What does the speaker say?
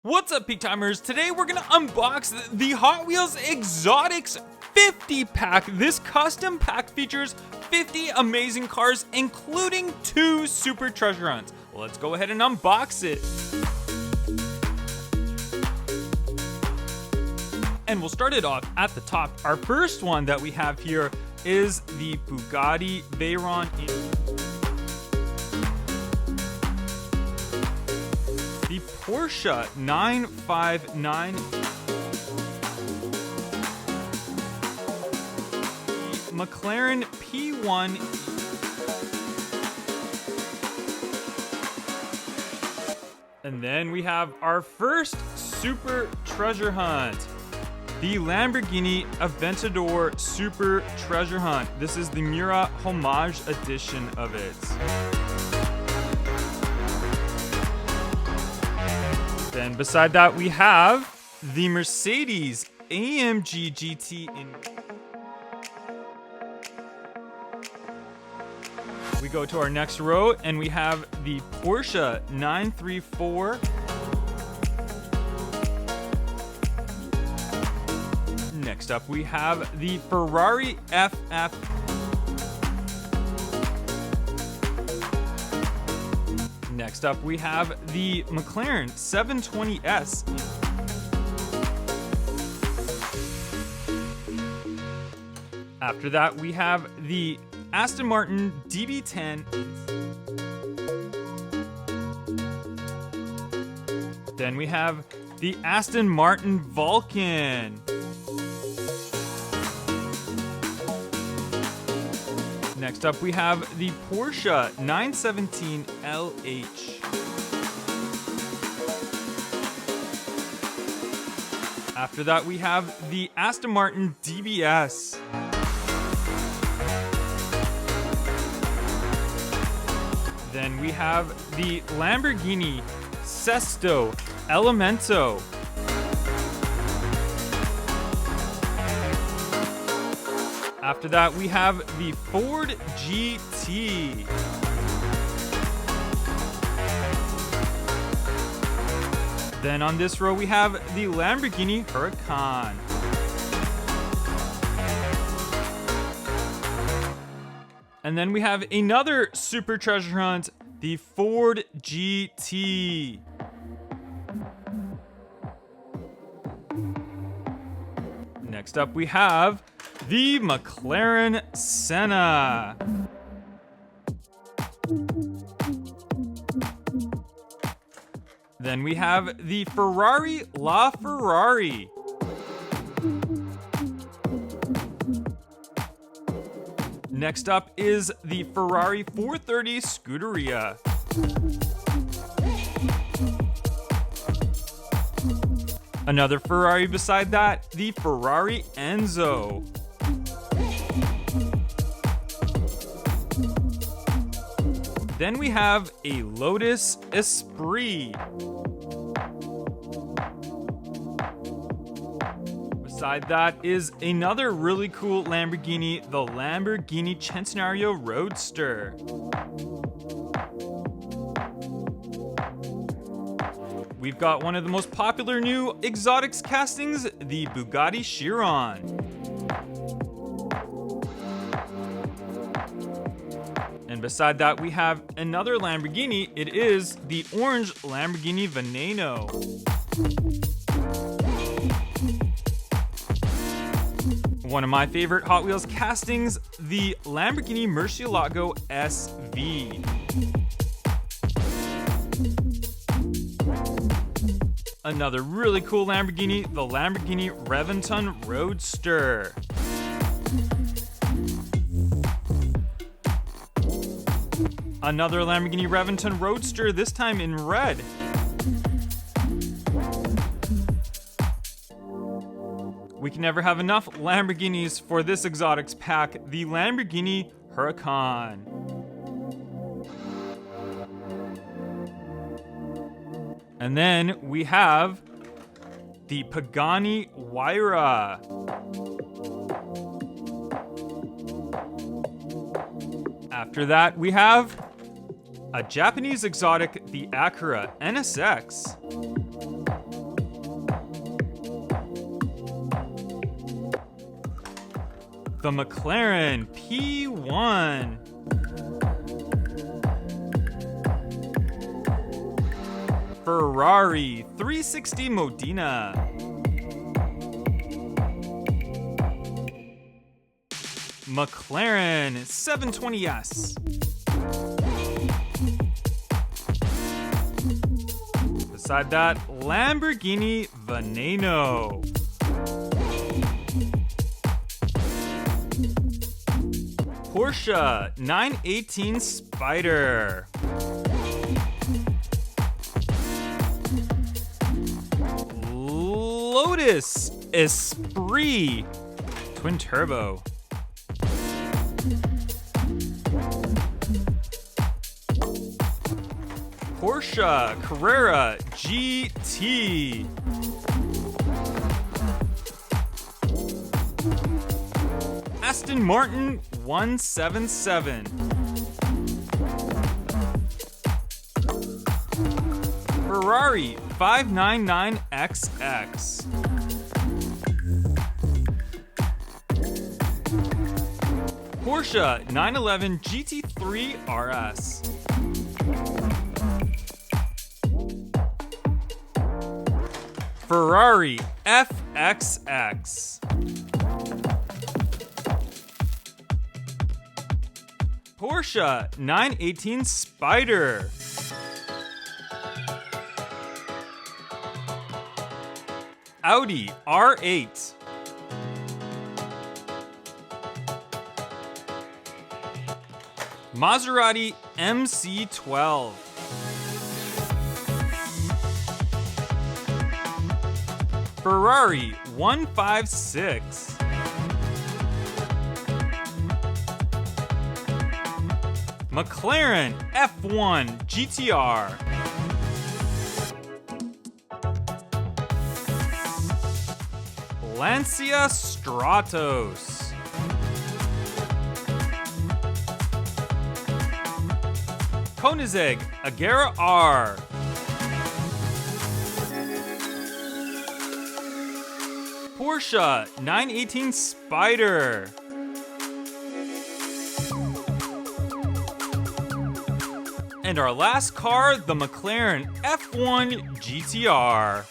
What's up, Peak Timers? Today we're gonna unbox the Hot Wheels Exotics 50 pack. This custom pack features 50 amazing cars, including 2 super treasure hunts. Let's go ahead and unbox it. And we'll start it off at the top. Our first one that we have here is the Bugatti Veyron. The Porsche 959, the McLaren P1, and then we have our first super treasure hunt, the Lamborghini Aventador Super Treasure Hunt. This is the Mura Homage edition of it. Then beside that, we have the Mercedes AMG GT We go to our next row and we have the Porsche 934. Next up, we have the Ferrari FF. Next up, we have the McLaren 720S. After that, we have the Aston Martin DB10. Then we have the Aston Martin Vulcan. Next up, we have the Porsche 917 LH. After that, we have the Aston Martin DBS. Then we have the Lamborghini Sesto Elemento. After that, we have the Ford GT. Then on this row, we have the Lamborghini Huracan. And then we have another super treasure hunt, the Ford GT. Next up, we have the McLaren Senna. Then we have the Ferrari LaFerrari. Next up is the Ferrari 430 Scuderia. Another Ferrari beside that, the Ferrari Enzo. Then we have a Lotus Esprit. Beside that is another really cool Lamborghini, the Lamborghini Centenario Roadster. We've got one of the most popular new exotics castings, the Bugatti Chiron. And beside that, we have another Lamborghini. It is the orange Lamborghini Veneno. One of my favorite Hot Wheels castings, the Lamborghini Murcielago Sv. Another really cool Lamborghini, the Lamborghini Reventon Roadster. Another Lamborghini Reventon Roadster, this time in red. We can never have enough Lamborghinis for this exotics pack, the Lamborghini Huracan. And then we have the Pagani Huayra. After that, we have a Japanese exotic, the Acura NSX. the McLaren P1. Ferrari 360 Modena. McLaren 720S. Beside that, Lamborghini Veneno. Porsche 918 Spider. Lotus Esprit Twin Turbo. Porsche Carrera GT. Aston Martin 177. Ferrari 599XX. Porsche 911 GT3 RS. Ferrari FXX. Porsche 918 Spider. Audi R8. Maserati MC12. Ferrari 156. McLaren F1 GTR. Lancia Stratos. Koenigsegg Agera R. Porsche 918 Spider. And our last car, the McLaren F1 GTR.